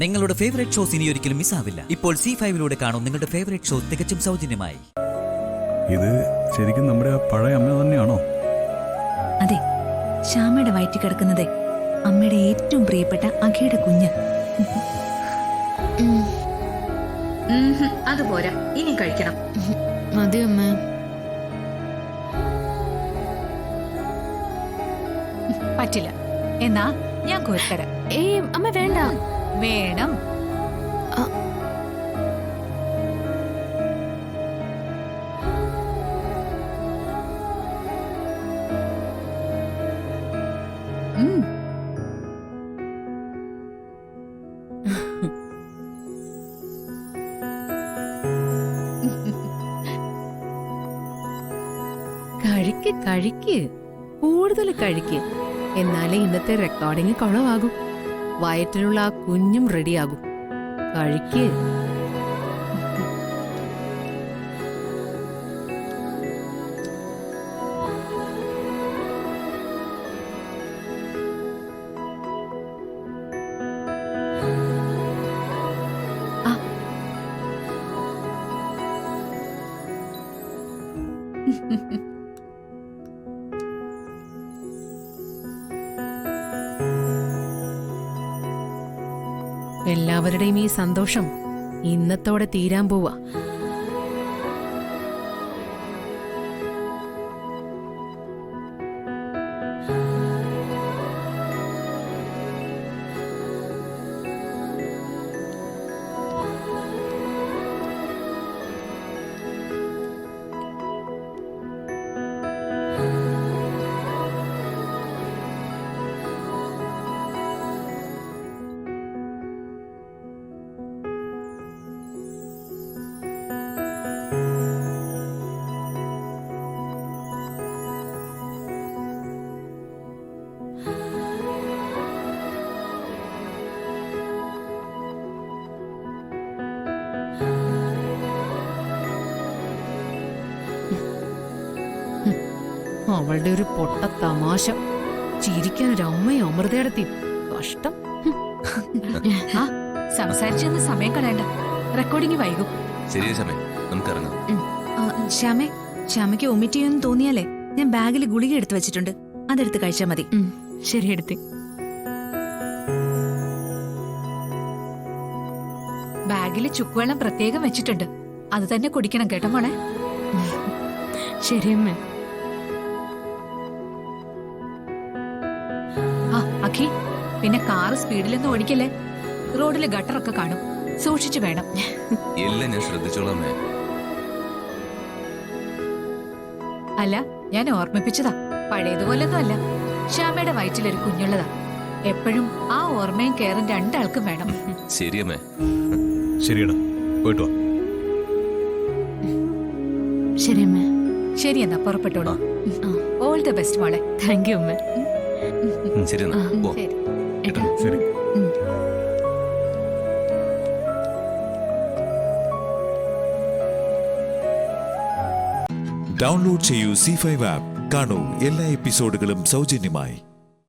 നിങ്ങളുടെ favourite shows ഇനി ഒരിക്കലും മിസ്സാവില്ല. ഇപ്പോൾ C5 കാണും നിങ്ങളുടെ ഫേവറേറ്റ് ഷോ തികച്ചും സൗജന്യമായി. ഇത് ശരിക്കും നമ്മുടെ ആ പഴയ അമ്മ തന്നെയാണോ? അതെ, ശ്യാമയുടെ വയറ്റിൽ കിടക്കുന്നത് അമ്മയുടെ ഏറ്റവും പ്രിയപ്പെട്ട അഖയുടെ കുഞ്ഞ്. അതുപോരാ, ഇനി കഴിക്കണം. മതി അമ്മ. പറ്റില്ല. എന്നാ ഞാൻ കോരിത്തരാം. അമ്മ വേണ്ട. വേണം. കഴിക്ക് കൂടുതൽ കഴിക്ക്. എന്നാലേ ഇന്നത്തെ റെക്കോർഡിംഗ് കുളവാകും. വയറ്റിലുള്ള ആ കുഞ്ഞും റെഡിയാകും. കഴിക്ക്. എല്ലാവരുടെയും ഈ സന്തോഷം ഇന്നത്തോടെ തീരാൻ പോവാ. അവളുടെ ഒരു പൊട്ട തമാശ. ചിരിക്കാൻ ഒരു അമ്മയും അമൃതയുടെ കഷ്ടം. സംസാരിച്ചെന്ന് സമയം കളയണ്ട, റെക്കോർഡിംഗ് വൈകും. ശ്യാമയ്ക്ക് വൊമിറ്റ് ചെയ്യുമെന്ന് തോന്നിയാലേ ഞാൻ ബാഗിൽ ഗുളിക എടുത്തു വെച്ചിട്ടുണ്ട്, അതെടുത്ത് കഴിച്ചാൽ മതി. ശരി, എടുത്തി. ബാഗില് ചുക്കുവെള്ളം പ്രത്യേകം വെച്ചിട്ടുണ്ട്, അത് തന്നെ കുടിക്കണം കേട്ടോ മോളെ. ശരിയമ്മേ. അഖി, പിന്നെ കാറ് സ്പീഡിലൊന്നും ഓടിക്കല്ലേ. റോഡില് ഗട്ടറൊക്കെ കാണും, സൂക്ഷിച്ചു വേണം. എല്ലാം ഞാൻ ശ്രദ്ധിച്ചോളാം. അല്ല, ഞാൻ ഓർമ്മിപ്പിച്ചതാ, പഴയതുപോലൊന്നും അല്ല. ശ്യാമയുടെ വയറ്റിലൊരു കുഞ്ഞുള്ളതാ. എപ്പോഴും ആ ഓർമ്മയും കെയറും രണ്ടാൾക്കും വേണം. ശരിയമ്മേ. ശരിയടാ, പോയിട്ട് വാ. ശരിയമ്മേ. ശരി, എന്നാ പുറപ്പെട്ടോളൂ. ഓൾ ദ ബെസ്റ്റ് മോളെ. താങ്ക് യു അമ്മേ. ശരി. ശരി. ഡൗൺലോഡ് ചെയ്യൂ C5 ആപ്പ്. കാണൂ എല്ലാ എപ്പിസോഡുകളും സൗജന്യമായി.